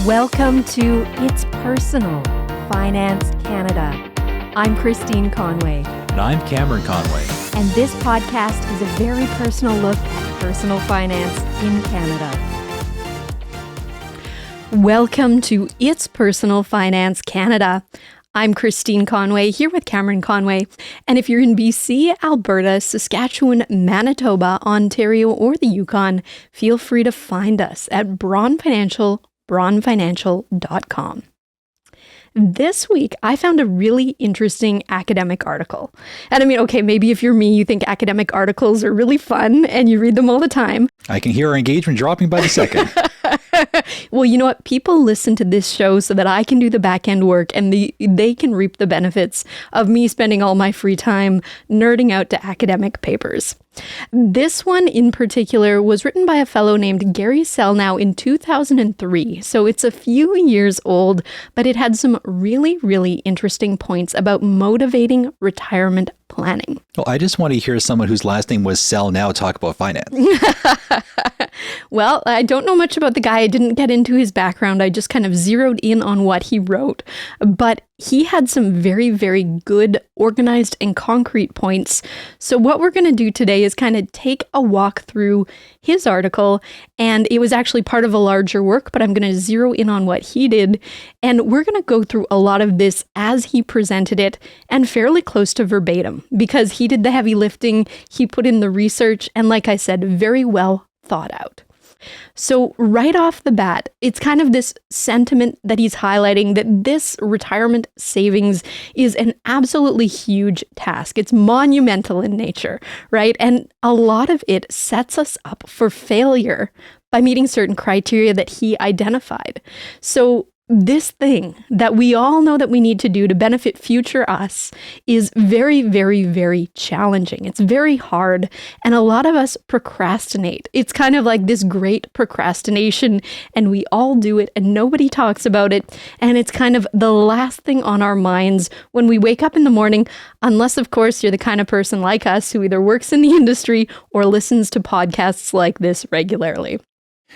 Welcome to It's Personal, Finance Canada. I'm Christine Conway. And I'm Cameron Conway. And this podcast is a very personal look at personal finance in Canada. Welcome to It's Personal Finance Canada. I'm Christine Conway, here with Cameron Conway. And if you're in BC, Alberta, Saskatchewan, Manitoba, Ontario, or the Yukon, feel free to find us at braunfinancial.com. This week, I found a really interesting academic article. And I mean, okay, maybe if you're me, you think academic articles are really fun and you read them all the time. I can hear our engagement dropping by the second. Well, you know what? People listen to this show so that I can do the back end work and they can reap the benefits of me spending all my free time nerding out to academic papers. This one in particular was written by a fellow named Gary Selnow in 2003. So it's a few years old, but it had some really, really interesting points about motivating retirement planning. Well, I just want to hear someone whose last name was Selnow talk about finance. Well, I don't know much about the guy. I didn't get into his background. I just kind of zeroed in on what he wrote. But he had some very, very good, organized and concrete points. So what we're going to do today is kind of take a walk through his article. And it was actually part of a larger work, but I'm going to zero in on what he did. And we're going to go through a lot of this as he presented it and fairly close to verbatim because he did the heavy lifting. He put in the research and, like I said, very well thought out. So right off the bat, it's kind of this sentiment that he's highlighting that this retirement savings is an absolutely huge task. It's monumental in nature, right? And a lot of it sets us up for failure by meeting certain criteria that he identified. So this thing that we all know that we need to do to benefit future us is very, very, very challenging. It's very hard. And a lot of us procrastinate. It's kind of like this great procrastination and we all do it and nobody talks about it. And it's kind of the last thing on our minds when we wake up in the morning, unless of course you're the kind of person like us who either works in the industry or listens to podcasts like this regularly.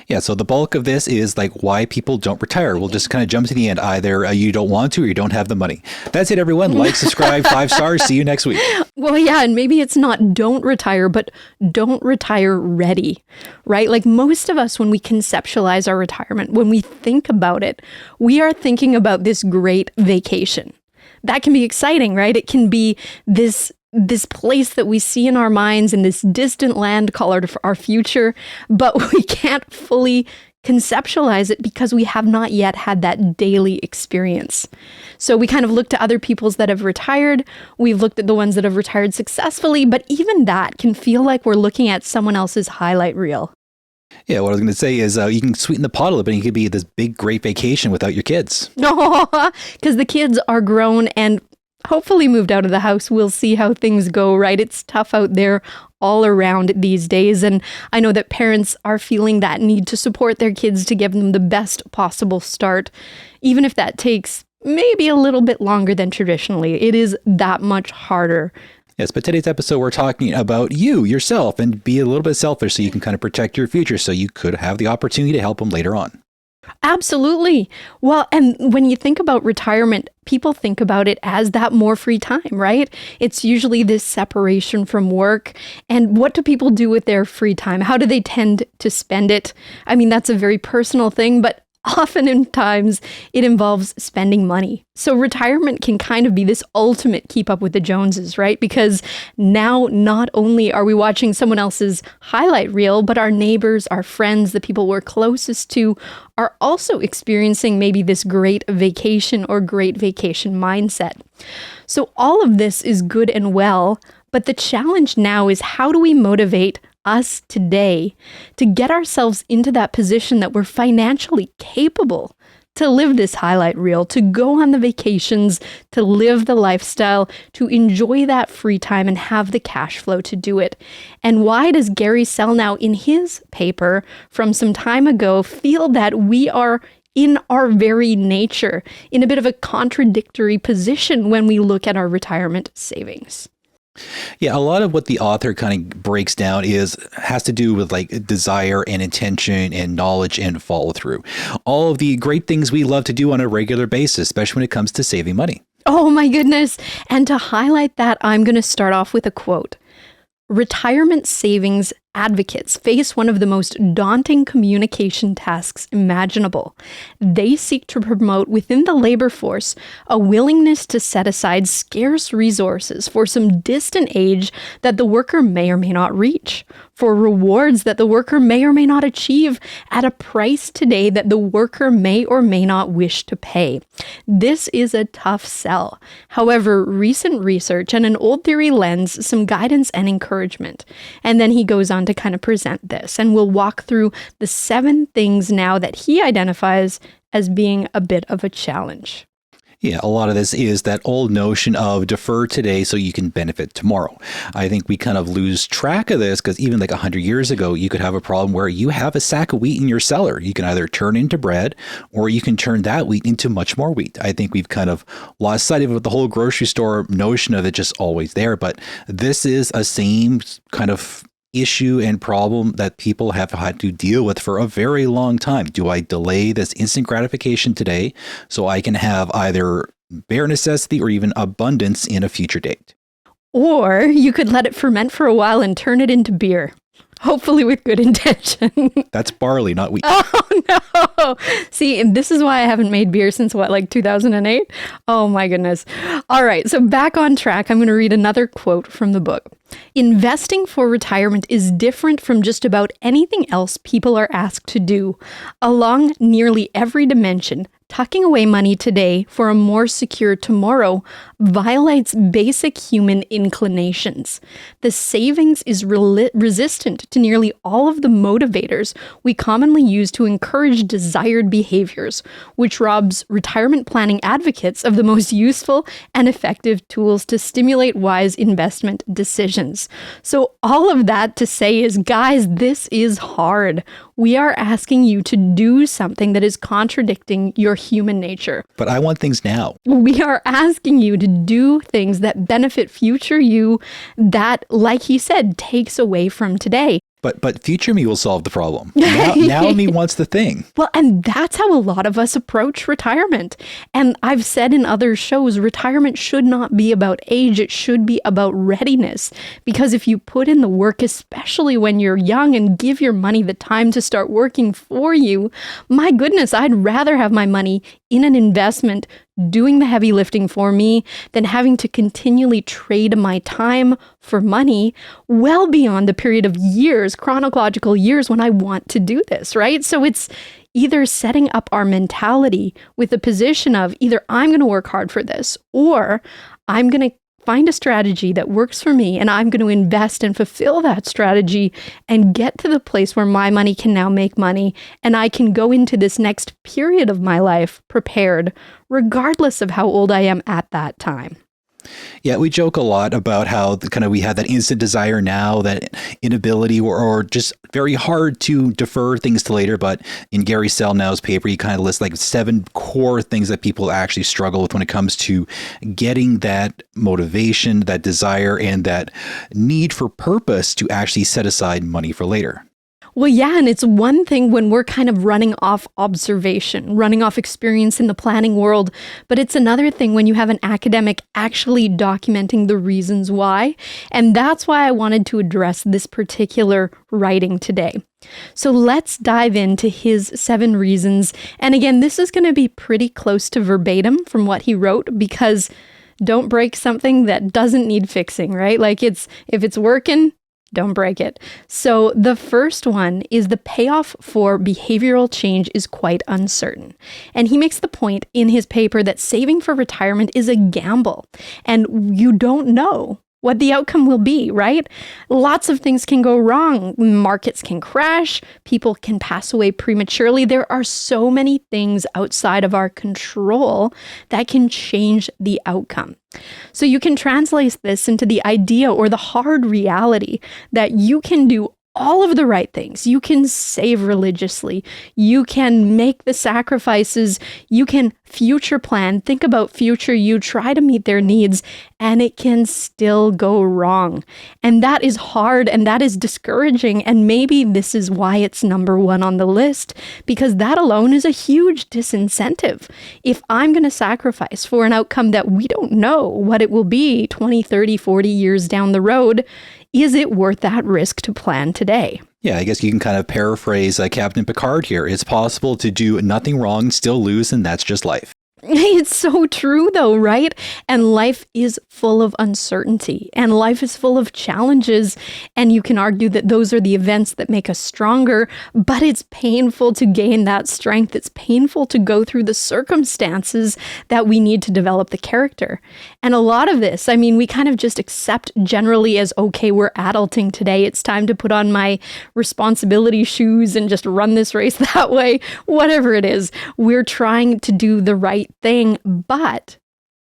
Yeah, so the bulk of this is like why people don't retire. We'll just kind of jump to the end. Either you don't want to or you don't have the money. That's it, everyone. Like, subscribe, 5 stars. See you next week. Well, yeah, and maybe it's not don't retire, but don't retire ready, right? Like most of us, when we conceptualize our retirement, when we think about it, we are thinking about this great vacation. That can be exciting, right? It can be this place that we see in our minds in this distant land called our future, but we can't fully conceptualize it because we have not yet had that daily experience. So we kind of look to other people's that have retired. We've looked at the ones that have retired successfully, but even that can feel like we're looking at someone else's highlight reel. Yeah, what I was going to say is you can sweeten the pot a little bit and you could be this big, great vacation without your kids. No, because the kids are grown and hopefully moved out of the house. We'll see how things go, right? It's tough out there all around these days. And I know that parents are feeling that need to support their kids to give them the best possible start, even if that takes maybe a little bit longer than traditionally. It is that much harder. Yes, but today's episode, we're talking about you, yourself, and be a little bit selfish so you can kind of protect your future so you could have the opportunity to help them later on. Absolutely. Well, and when you think about retirement, people think about it as that more free time, right? It's usually this separation from work. And what do people do with their free time? How do they tend to spend it? I mean, that's a very personal thing, but often in times it involves spending money. So retirement can kind of be this ultimate keep up with the Joneses, right? Because now not only are we watching someone else's highlight reel, but our neighbors, our friends, the people we're closest to are also experiencing maybe this great vacation or great vacation mindset. So all of this is good and well, but the challenge now is how do we motivate us today to get ourselves into that position that we're financially capable to live this highlight reel, to go on the vacations, to live the lifestyle, to enjoy that free time and have the cash flow to do it. And why does Gary Selnow in his paper from some time ago feel that we are in our very nature in a bit of a contradictory position when we look at our retirement savings? Yeah, a lot of what the author kind of breaks down has to do with like desire and intention and knowledge and follow through. All of the great things we love to do on a regular basis, especially when it comes to saving money. Oh my goodness. And to highlight that, I'm going to start off with a quote. Retirement savings advocates face one of the most daunting communication tasks imaginable. They seek to promote within the labor force a willingness to set aside scarce resources for some distant age that the worker may or may not reach, for rewards that the worker may or may not achieve at a price today that the worker may or may not wish to pay. This is a tough sell. However, recent research and an old theory lends some guidance and encouragement. And then he goes on to kind of present this, and we'll walk through the 7 things now that he identifies as being a bit of a challenge. Yeah, a lot of this is that old notion of defer today so you can benefit tomorrow. I think we kind of lose track of this because even like 100 years ago, you could have a problem where you have a sack of wheat in your cellar. You can either turn into bread or you can turn that wheat into much more wheat. I think we've kind of lost sight of the whole grocery store notion of it just always there. But this is a same kind of issue and problem that people have had to deal with for a very long time. Do I delay this instant gratification today so I can have either bare necessity or even abundance in a future date? Or you could let it ferment for a while and turn it into beer. Hopefully with good intention. That's barley, not wheat. Oh, no. See, and this is why I haven't made beer since like 2008? Oh, my goodness. All right. So back on track, I'm going to read another quote from the book. Investing for retirement is different from just about anything else people are asked to do. Along nearly every dimension, tucking away money today for a more secure tomorrow violates basic human inclinations. The savings is resistant to nearly all of the motivators we commonly use to encourage desired behaviors, which robs retirement planning advocates of the most useful and effective tools to stimulate wise investment decisions. So all of that to say is, guys, this is hard. We are asking you to do something that is contradicting your human nature. But I want things now. We are asking you to do things that benefit future you that, like he said, takes away from today. But future me will solve the problem. Now me wants the thing. Well, and that's how a lot of us approach retirement. And I've said in other shows, retirement should not be about age. It should be about readiness. Because if you put in the work, especially when you're young, and give your money the time to start working for you, my goodness, I'd rather have my money in an investment doing the heavy lifting for me than having to continually trade my time for money well beyond the period of years, chronological years, when I want to do this, right? So it's either setting up our mentality with a position of either I'm going to work hard for this, or I'm going to find a strategy that works for me and I'm going to invest and fulfill that strategy and get to the place where my money can now make money and I can go into this next period of my life prepared, regardless of how old I am at that time. Yeah, we joke a lot about how we have that instant desire now, that inability or just very hard to defer things to later. But in Gary Selnow's paper, he kind of lists like 7 core things that people actually struggle with when it comes to getting that motivation, that desire, and that need for purpose to actually set aside money for later. Well, yeah, and it's one thing when we're kind of running off observation, running off experience in the planning world, but it's another thing when you have an academic actually documenting the reasons why. And that's why I wanted to address this particular writing today. So let's dive into his 7 reasons. And again, this is going to be pretty close to verbatim from what he wrote, because don't break something that doesn't need fixing, right? Like if it's working, don't break it. So the first one is the payoff for behavioral change is quite uncertain. And he makes the point in his paper that saving for retirement is a gamble and you don't know what the outcome will be, right? Lots of things can go wrong. Markets can crash. People can pass away prematurely. There are so many things outside of our control that can change the outcome. So you can translate this into the idea or the hard reality that you can do all of the right things. You can save religiously. You can make the sacrifices. You can future plan, think about future you, try to meet their needs, and it can still go wrong. And that is hard and that is discouraging. And maybe this is why it's number one on the list, because that alone is a huge disincentive. If I'm going to sacrifice for an outcome that we don't know what it will be 20, 30, 40 years down the road, is it worth that risk to plan today? Yeah, I guess you can kind of paraphrase Captain Picard here. It's possible to do nothing wrong, still lose, and that's just life. It's so true though, right? And life is full of uncertainty and life is full of challenges. And you can argue that those are the events that make us stronger, but it's painful to gain that strength. It's painful to go through the circumstances that we need to develop the character. And a lot of this, I mean, we kind of just accept generally as, okay, we're adulting today. It's time to put on my responsibility shoes and just run this race that way. Whatever it is, we're trying to do the right thing, but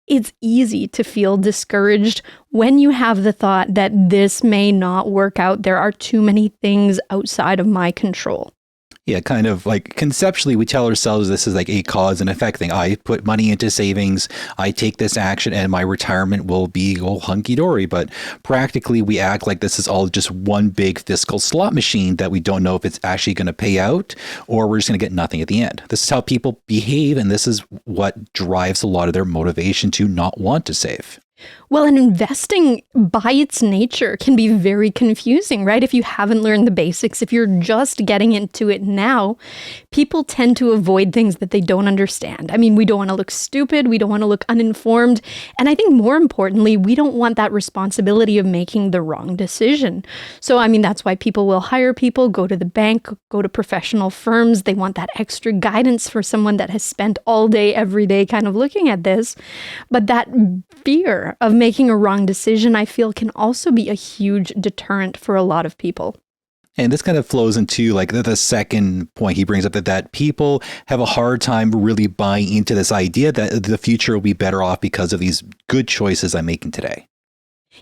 it's easy to feel discouraged when you have the thought that this may not work out. There are too many things outside of my control. Yeah, kind of like conceptually, we tell ourselves this is like a cause and effect thing. I put money into savings, I take this action, and my retirement will be all hunky-dory. But practically, we act like this is all just one big fiscal slot machine that we don't know if it's actually going to pay out or we're just going to get nothing at the end. This is how people behave, and this is what drives a lot of their motivation to not want to save. Well, and investing by its nature can be very confusing, right? If you haven't learned the basics, if you're just getting into it now, people tend to avoid things that they don't understand. I mean, we don't want to look stupid. We don't want to look uninformed. And I think more importantly, we don't want that responsibility of making the wrong decision. So, I mean, that's why people will hire people, go to the bank, go to professional firms. They want that extra guidance for someone that has spent all day, every day kind of looking at this. But that fear of making a wrong decision, I feel, can also be a huge deterrent for a lot of people. And this kind of flows into like the second point he brings up, that people have a hard time really buying into this idea that the future will be better off because of these good choices I'm making today.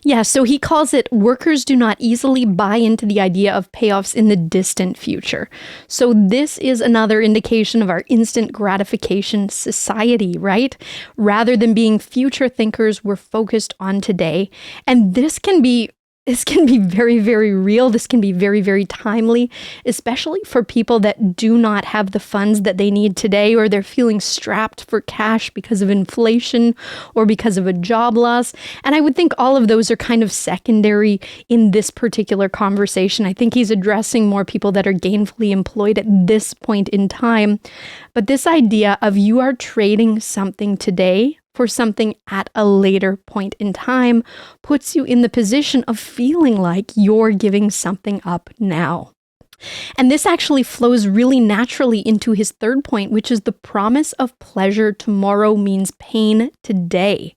Yeah, so he calls it workers do not easily buy into the idea of payoffs in the distant future. So this is another indication of our instant gratification society, right? Rather than being future thinkers, we're focused on today. And this can be very, very real. This can be very, very timely, especially for people that do not have the funds that they need today, or they're feeling strapped for cash because of inflation or because of a job loss. And I would think all of those are kind of secondary in this particular conversation. I think he's addressing more people that are gainfully employed at this point in time. But this idea of you are trading something today for something at a later point in time puts you in the position of feeling like you're giving something up now. And this actually flows really naturally into his third point, which is the promise of pleasure tomorrow means pain today.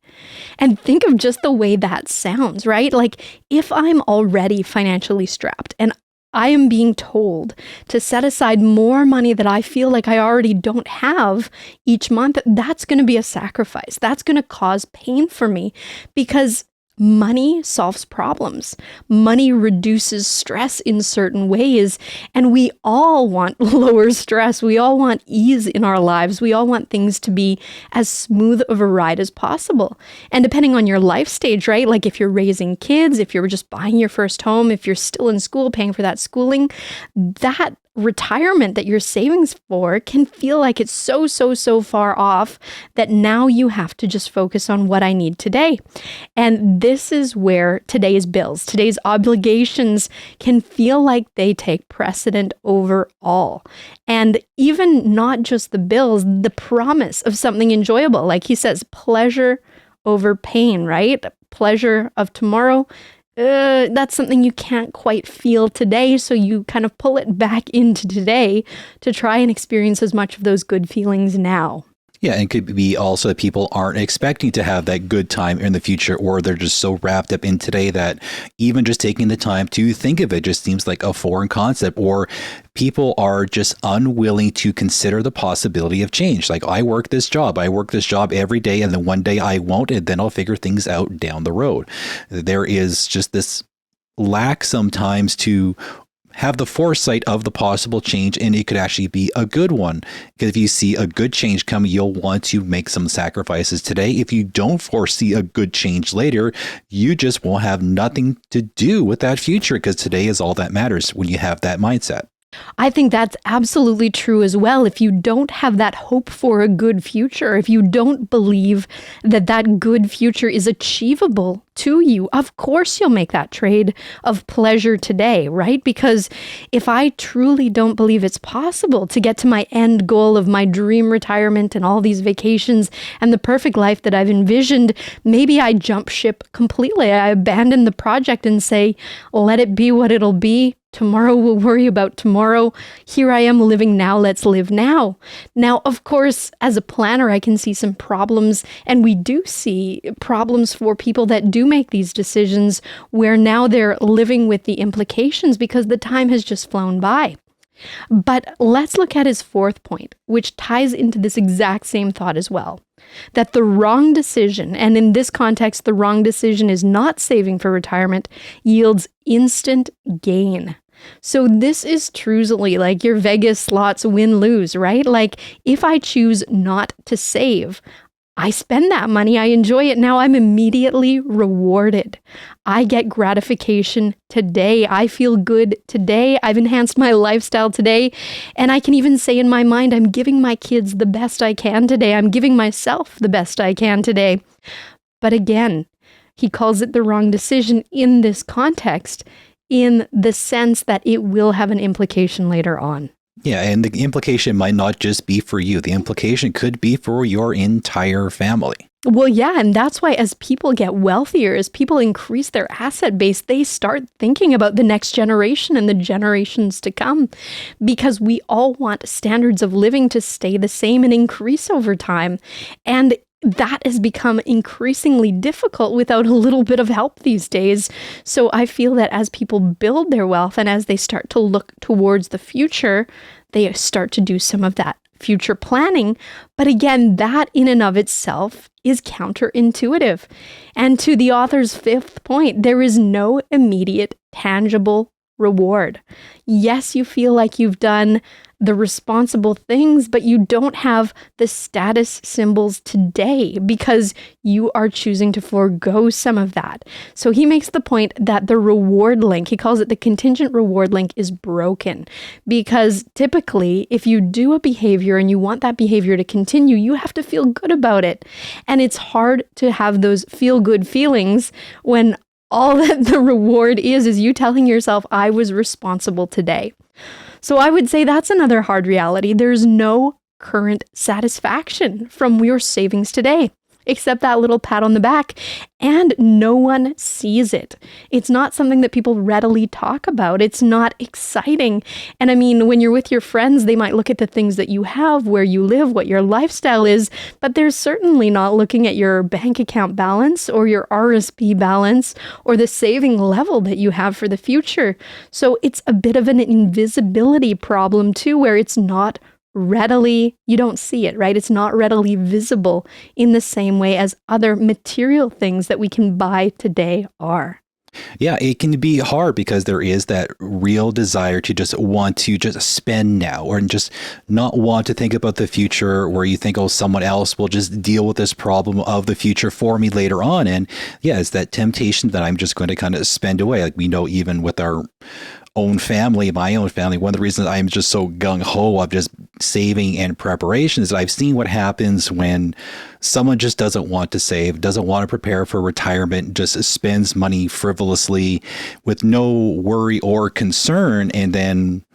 And think of just the way that sounds, right? Like if I'm already financially strapped and I am being told to set aside more money that I feel like I already don't have each month, that's going to be a sacrifice. That's going to cause pain for me because money solves problems. Money reduces stress in certain ways, and we all want lower stress. We all want ease in our lives. We all want things to be as smooth of a ride as possible. And depending on your life stage, right? Like if you're raising kids, if you're just buying your first home, if you're still in school, paying for that schooling, that retirement that you're saving for can feel like it's so far off that now you have to just focus on what I need today. And this is where today's bills, today's obligations can feel like they take precedent over all. And even not just the bills, the promise of something enjoyable. Like he says, pleasure over pain, right? Pleasure of tomorrow. That's something you can't quite feel today, so you kind of pull it back into today to try and experience as much of those good feelings now. Yeah, and it could be also that people aren't expecting to have that good time in the future, or they're just so wrapped up in today that even just taking the time to think of it just seems like a foreign concept, or people are just unwilling to consider the possibility of change. Like I work this job every day, and then one day I won't, and then I'll figure things out down the road. There is just this lack sometimes to have the foresight of the possible change, and it could actually be a good one. Because if you see a good change coming, you'll want to make some sacrifices today. If you don't foresee a good change later, you just won't have nothing to do with that future, because today is all that matters when you have that mindset. I think that's absolutely true as well. If you don't have that hope for a good future, if you don't believe that that good future is achievable to you, of course you'll make that trade of pleasure today, right? Because if I truly don't believe it's possible to get to my end goal of my dream retirement and all these vacations and the perfect life that I've envisioned, maybe I jump ship completely. I abandon the project and say, let it be what it'll be. Tomorrow we'll worry about tomorrow. Here I am living now. Let's live now. Now, of course, as a planner, I can see some problems, and we do see problems for people that do make these decisions where now they're living with the implications because the time has just flown by. But let's look at his fourth point, which ties into this exact same thought as well. That the wrong decision, and in this context, the wrong decision is not saving for retirement, yields instant gain. So this is truly like your Vegas slots win-lose, right? Like if I choose not to save, I spend that money, I enjoy it. Now I'm immediately rewarded. I get gratification today. I feel good today. I've enhanced my lifestyle today. And I can even say in my mind, I'm giving my kids the best I can today. I'm giving myself the best I can today. But again, he calls it the wrong decision in this context, in the sense that it will have an implication later on. Yeah, and the implication might not just be for you. The implication could be for your entire family. Well, yeah, and that's why as people get wealthier, as people increase their asset base, they start thinking about the next generation and the generations to come, because we all want standards of living to stay the same and increase over time. And that has become increasingly difficult without a little bit of help these days. So I feel that as people build their wealth and as they start to look towards the future, they start to do some of that future planning. But again, that in and of itself is counterintuitive. And to the author's fifth point, there is no immediate tangible reward. Yes, you feel like you've done the responsible things, but you don't have the status symbols today because you are choosing to forego some of that. So he makes the point that the reward link, he calls it the contingent reward link, is broken, because typically if you do a behavior and you want that behavior to continue, you have to feel good about it. And it's hard to have those feel good feelings when all that the reward is you telling yourself, I was responsible today. So I would say that's another hard reality. There's no current satisfaction from your savings today, except that little pat on the back, and no one sees it. It's not something that people readily talk about. It's not exciting. And I mean, when you're with your friends, they might look at the things that you have, where you live, what your lifestyle is, but they're certainly not looking at your bank account balance or your RSP balance or the saving level that you have for the future. So it's a bit of an invisibility problem too, where it's not readily, you don't see it, right? It's not readily visible in the same way as other material things that we can buy today are. Yeah, it can be hard because there is that real desire to just want to just spend now, or just not want to think about the future, where you think, oh, someone else will just deal with this problem of the future for me later on. And yeah, it's that temptation that I'm just going to kind of spend away. Like we know, even with our own family, my own family, one of the reasons I'm just so gung-ho of just saving and preparation is that I've seen what happens when someone just doesn't want to save, doesn't want to prepare for retirement, just spends money frivolously with no worry or concern, and then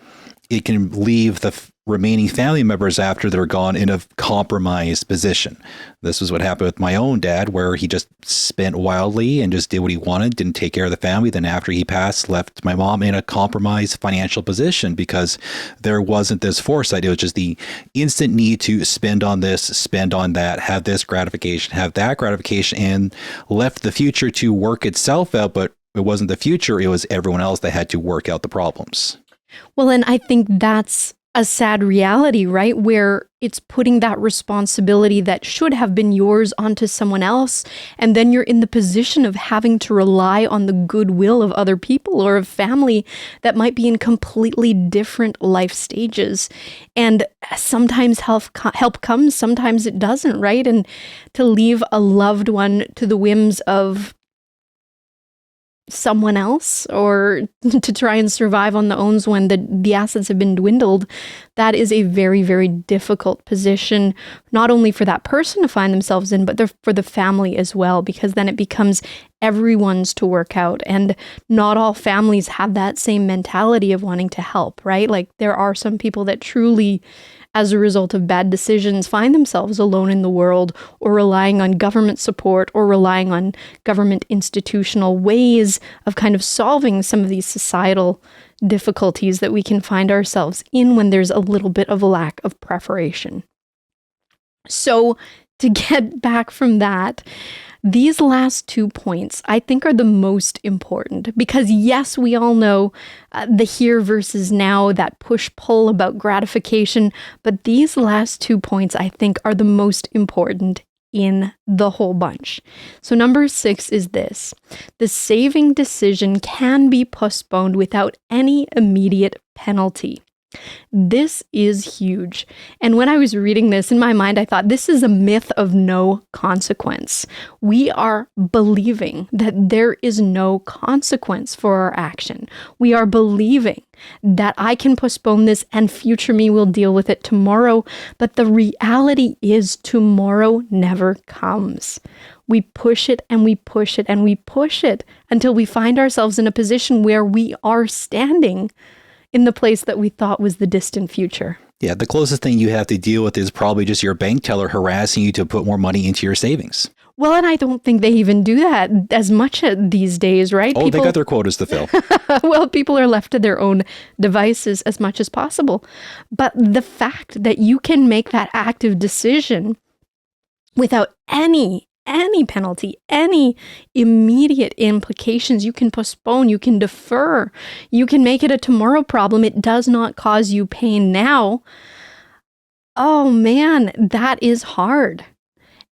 it can leave the remaining family members after they're gone in a compromised position. This was what happened with my own dad, where he just spent wildly and just did what he wanted, didn't take care of the family. Then after he passed, left my mom in a compromised financial position because there wasn't this foresight. It was just the instant need to spend on this, spend on that, have this gratification, have that gratification, and left the future to work itself out. But it wasn't the future, it was everyone else that had to work out the problems. Well, and I think that's a sad reality, right? Where it's putting that responsibility that should have been yours onto someone else. And then you're in the position of having to rely on the goodwill of other people or of family that might be in completely different life stages. And sometimes help comes, sometimes it doesn't, right? And to leave a loved one to the whims of someone else or to try and survive on their own when the assets have been dwindled, that is a very, very difficult position, not only for that person to find themselves in, but for the family as well, because then it becomes everyone's to work out. And not all families have that same mentality of wanting to help, right? Like there are some people that truly, as a result of bad decisions, find themselves alone in the world or relying on government support or relying on government institutional ways of kind of solving some of these societal difficulties that we can find ourselves in when there's a little bit of a lack of preparation. So to get back from that, these last 2 points, I think, are the most important because, yes, we all know the here versus now, that push-pull about gratification, but these last 2 points, I think, are the most important in the whole bunch. So number 6 is this: the saving decision can be postponed without any immediate penalty. This is huge. And when I was reading this, in my mind, I thought this is a myth of no consequence. We are believing that there is no consequence for our action. We are believing that I can postpone this and future me will deal with it tomorrow. But the reality is tomorrow never comes. We push it and we push it and we push it until we find ourselves in a position where we are standing in the place that we thought was the distant future. Yeah, the closest thing you have to deal with is probably just your bank teller harassing you to put more money into your savings. Well, and I don't think they even do that as much these days, right? Oh, they got their quotas to fill. Well, people are left to their own devices as much as possible. But the fact that you can make that active decision without any penalty, any immediate implications, you can postpone, you can defer, you can make it a tomorrow problem. It does not cause you pain now. Oh man, that is hard.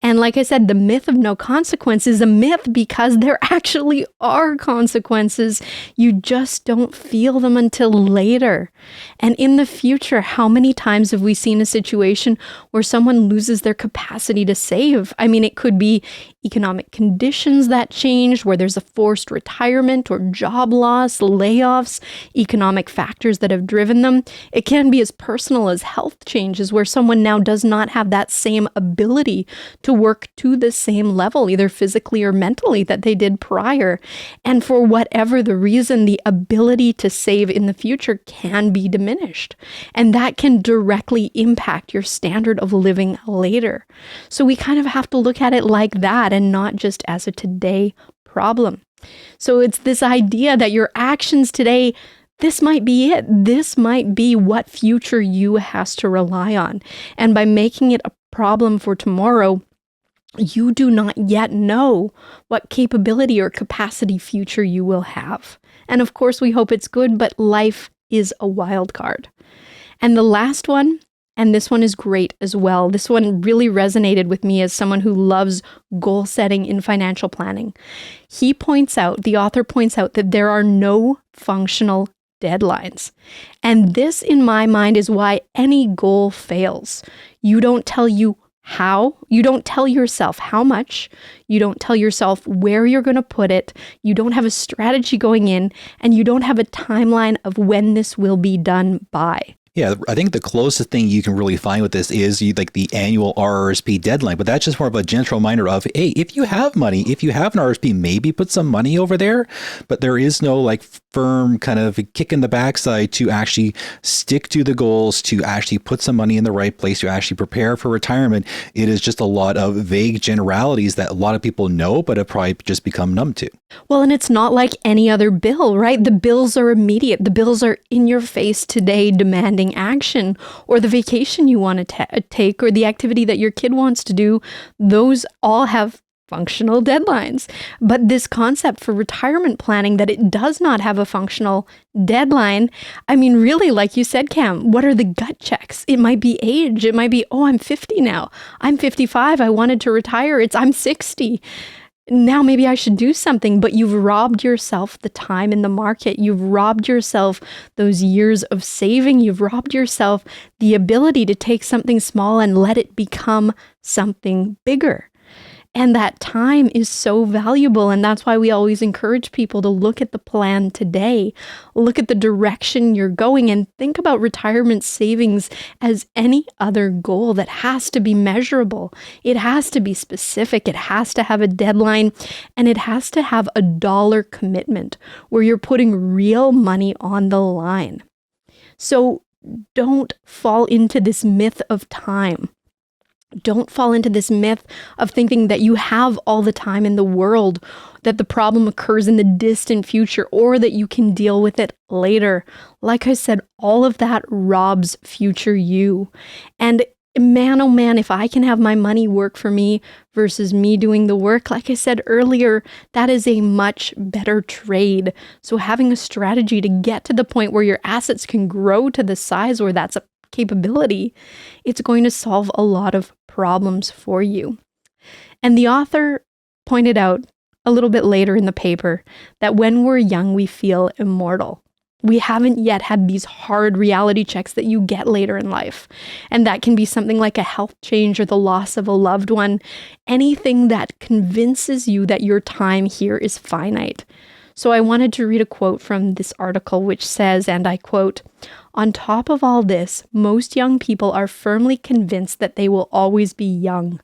And like I said, the myth of no consequence is a myth because there actually are consequences. You just don't feel them until later. And in the future, how many times have we seen a situation where someone loses their capacity to save? I mean, it could be economic conditions that change, where there's a forced retirement or job loss, layoffs, economic factors that have driven them. It can be as personal as health changes, where someone now does not have that same ability to work to the same level, either physically or mentally, that they did prior. And for whatever the reason, the ability to save in the future can be diminished. And that can directly impact your standard of living later. So we kind of have to look at it like that and not just as a today problem. So it's this idea that your actions today, this might be it. This might be what future you has to rely on. And by making it a problem for tomorrow, you do not yet know what capability or capacity future you will have. And of course, we hope it's good, but life is a wild card. And the last one, and this one is great as well. This one really resonated with me as someone who loves goal setting in financial planning. The author points out that there are no functional deadlines. And this, in my mind, is why any goal fails. You don't tell yourself how much, you don't tell yourself where you're going to put it, you don't have a strategy going in, and you don't have a timeline of when this will be done by. Yeah, I think the closest thing you can really find with this is like the annual RRSP deadline, but that's just more of a gentle reminder of, hey, if you have money, if you have an RRSP, maybe put some money over there, but there is no like firm kind of kick in the backside to actually stick to the goals, to actually put some money in the right place, to actually prepare for retirement. It is just a lot of vague generalities that a lot of people know, but have probably just become numb to. Well, and it's not like any other bill, right? The bills are immediate. The bills are in your face today, demanding action, or the vacation you want to take, or the activity that your kid wants to do. Those all have functional deadlines. But this concept for retirement planning that it does not have a functional deadline, I mean, really, like you said, Cam, what are the gut checks? It might be age. It might be, oh, I'm 50 now. I'm 55. I wanted to retire. I'm 60. Now maybe I should do something, but you've robbed yourself the time in the market. You've robbed yourself those years of saving. You've robbed yourself the ability to take something small and let it become something bigger. And that time is so valuable. And that's why we always encourage people to look at the plan today, look at the direction you're going, and think about retirement savings as any other goal that has to be measurable. It has to be specific. It has to have a deadline, and it has to have a dollar commitment where you're putting real money on the line. So don't fall into this myth of time. Don't fall into this myth of thinking that you have all the time in the world, that the problem occurs in the distant future, or that you can deal with it later. Like I said, all of that robs future you. And man, oh man, if I can have my money work for me versus me doing the work, like I said earlier, that is a much better trade. So having a strategy to get to the point where your assets can grow to the size where that's a capability, it's going to solve a lot of problems for you. And the author pointed out a little bit later in the paper that when we're young, we feel immortal. We haven't yet had these hard reality checks that you get later in life. And that can be something like a health change or the loss of a loved one, anything that convinces you that your time here is finite. So I wanted to read a quote from this article, which says, and I quote, "On top of all this, most young people are firmly convinced that they will always be young.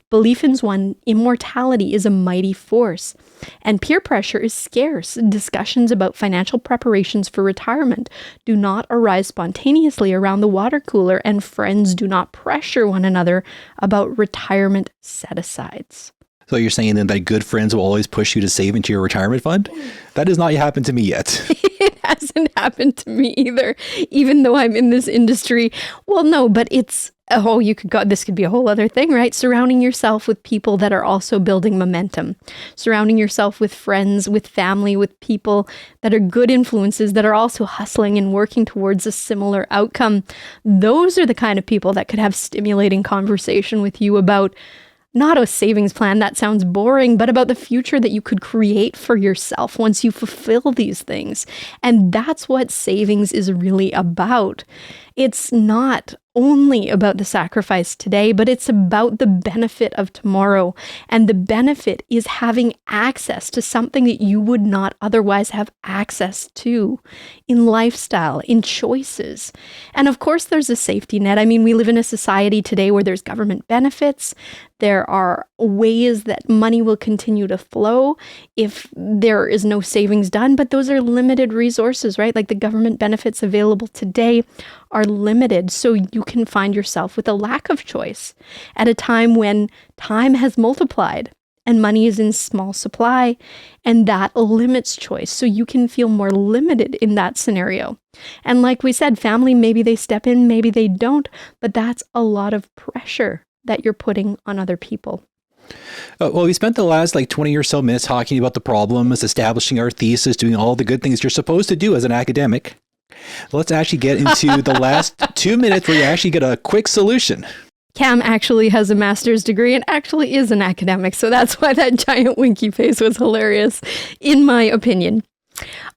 Belief in one's immortality is a mighty force, and peer pressure is scarce. Discussions about financial preparations for retirement do not arise spontaneously around the water cooler, and friends do not pressure one another about retirement set-asides." So you're saying then that good friends will always push you to save into your retirement fund? That has not happened to me yet. It hasn't happened to me either, even though I'm in this industry. Well, no, but it's, this could be a whole other thing, right? Surrounding yourself with people that are also building momentum. Surrounding yourself with friends, with family, with people that are good influences that are also hustling and working towards a similar outcome. Those are the kind of people that could have stimulating conversation with you about not a savings plan, that sounds boring, but about the future that you could create for yourself once you fulfill these things. And that's what savings is really about. It's not only about the sacrifice today, but it's about the benefit of tomorrow. And the benefit is having access to something that you would not otherwise have access to in lifestyle, in choices. And of course, there's a safety net. I mean, we live in a society today where there's government benefits. There are ways that money will continue to flow if there is no savings done, but those are limited resources, right? Like the government benefits available today are limited. So you can find yourself with a lack of choice at a time when time has multiplied and money is in small supply, and that limits choice. So you can feel more limited in that scenario. And like we said, family, maybe they step in, maybe they don't, but that's a lot of pressure that you're putting on other people. Well, we spent the last 20 or so minutes talking about the problems, establishing our thesis, doing all the good things you're supposed to do as an academic. Let's actually get into the last 2 minutes where you actually get a quick solution. Cam actually has a master's degree and actually is an academic, so that's why that giant winky face was hilarious, in my opinion.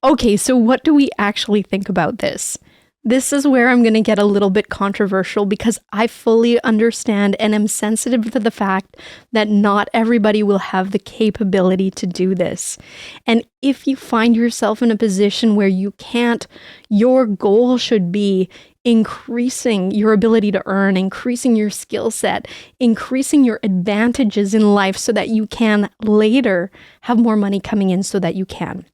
Okay, so what do we actually think about this? This is where I'm going to get a little bit controversial because I fully understand and am sensitive to the fact that not everybody will have the capability to do this. And if you find yourself in a position where you can't, your goal should be increasing your ability to earn, increasing your skill set, increasing your advantages in life so that you can later have more money coming in so that you can.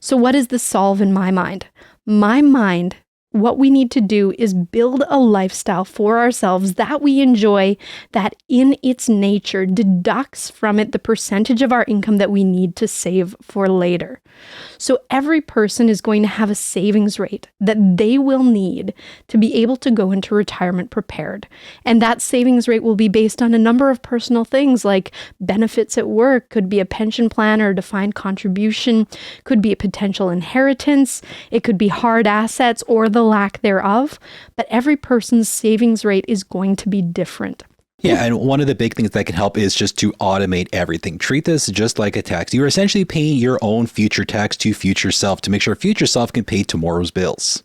So what is the solve in my mind? My mind what we need to do is build a lifestyle for ourselves that we enjoy, that in its nature deducts from it the percentage of our income that we need to save for later. So every person is going to have a savings rate that they will need to be able to go into retirement prepared. And that savings rate will be based on a number of personal things like benefits at work, could be a pension plan or a defined contribution, could be a potential inheritance, it could be hard assets or the lack thereof. But every person's savings rate is going to be different. Yeah, and one of the big things that can help is just to automate everything. Treat this just like a tax. You're essentially paying your own future tax to future self to make sure future self can pay tomorrow's bills.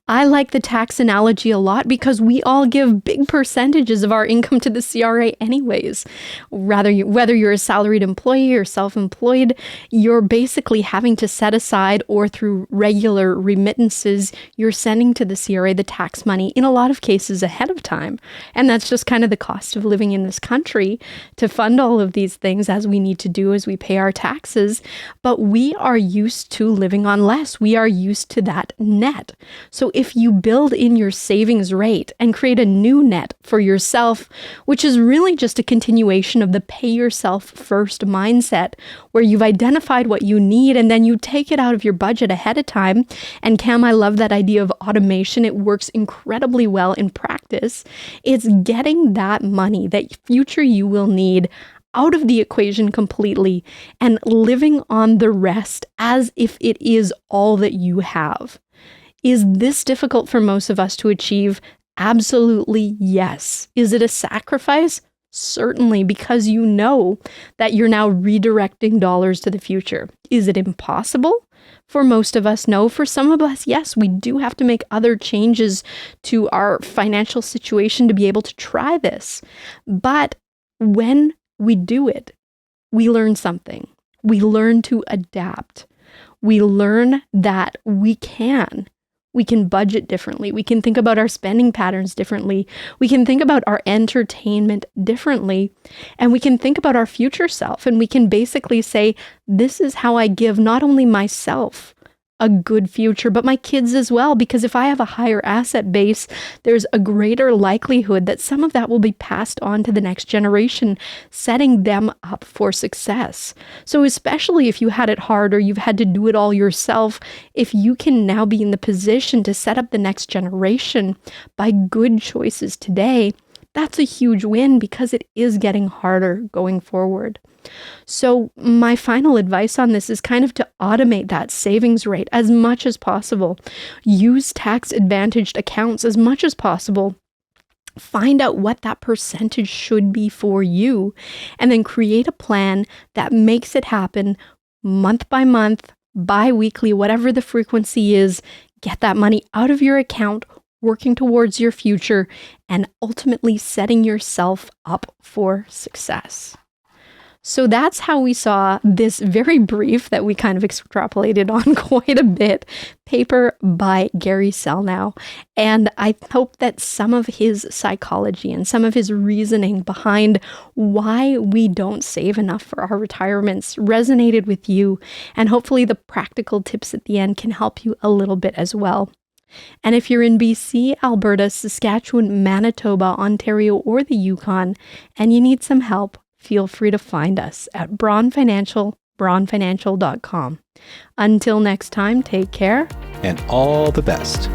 I like the tax analogy a lot because we all give big percentages of our income to the CRA anyways. Whether you're a salaried employee or self-employed, you're basically having to set aside or through regular remittances, you're sending to the CRA the tax money in a lot of cases ahead of time. And that's just kind of the cost of living in this country to fund all of these things as we need to do as we pay our taxes. But we are used to living on less. We are used to that net. So if you build in your savings rate and create a new net for yourself, which is really just a continuation of the pay yourself first mindset, where you've identified what you need and then you take it out of your budget ahead of time. And Cam, I love that idea of automation. It works incredibly well in practice. It's getting that money that future you will need out of the equation completely and living on the rest as if it is all that you have. Is this difficult for most of us to achieve? Absolutely yes. Is it a sacrifice? Certainly, because you know that you're now redirecting dollars to the future. Is it impossible? For most of us, no. For some of us, yes, we do have to make other changes to our financial situation to be able to try this. But when we do it, we learn something. We learn to adapt. We learn that we can budget differently. We can think about our spending patterns differently. We can think about our entertainment differently. And we can think about our future self. And we can basically say, this is how I give not only myself a good future, but my kids as well. Because if I have a higher asset base, there's a greater likelihood that some of that will be passed on to the next generation, setting them up for success. So especially if you had it hard or you've had to do it all yourself, if you can now be in the position to set up the next generation by good choices today, that's a huge win because it is getting harder going forward. So my final advice on this is kind of to automate that savings rate as much as possible. Use tax advantaged accounts as much as possible. Find out what that percentage should be for you, and then create a plan that makes it happen month by month, bi-weekly, whatever the frequency is. Get that money out of your account, working towards your future, and ultimately setting yourself up for success. So that's how we saw this very brief, that we kind of extrapolated on quite a bit, paper by Gary Selnow. And I hope that some of his psychology and some of his reasoning behind why we don't save enough for our retirements resonated with you. And hopefully the practical tips at the end can help you a little bit as well. And if you're in BC, Alberta, Saskatchewan, Manitoba, Ontario, or the Yukon, and you need some help, feel free to find us at braunfinancial.com. Until next time, take care. And all the best.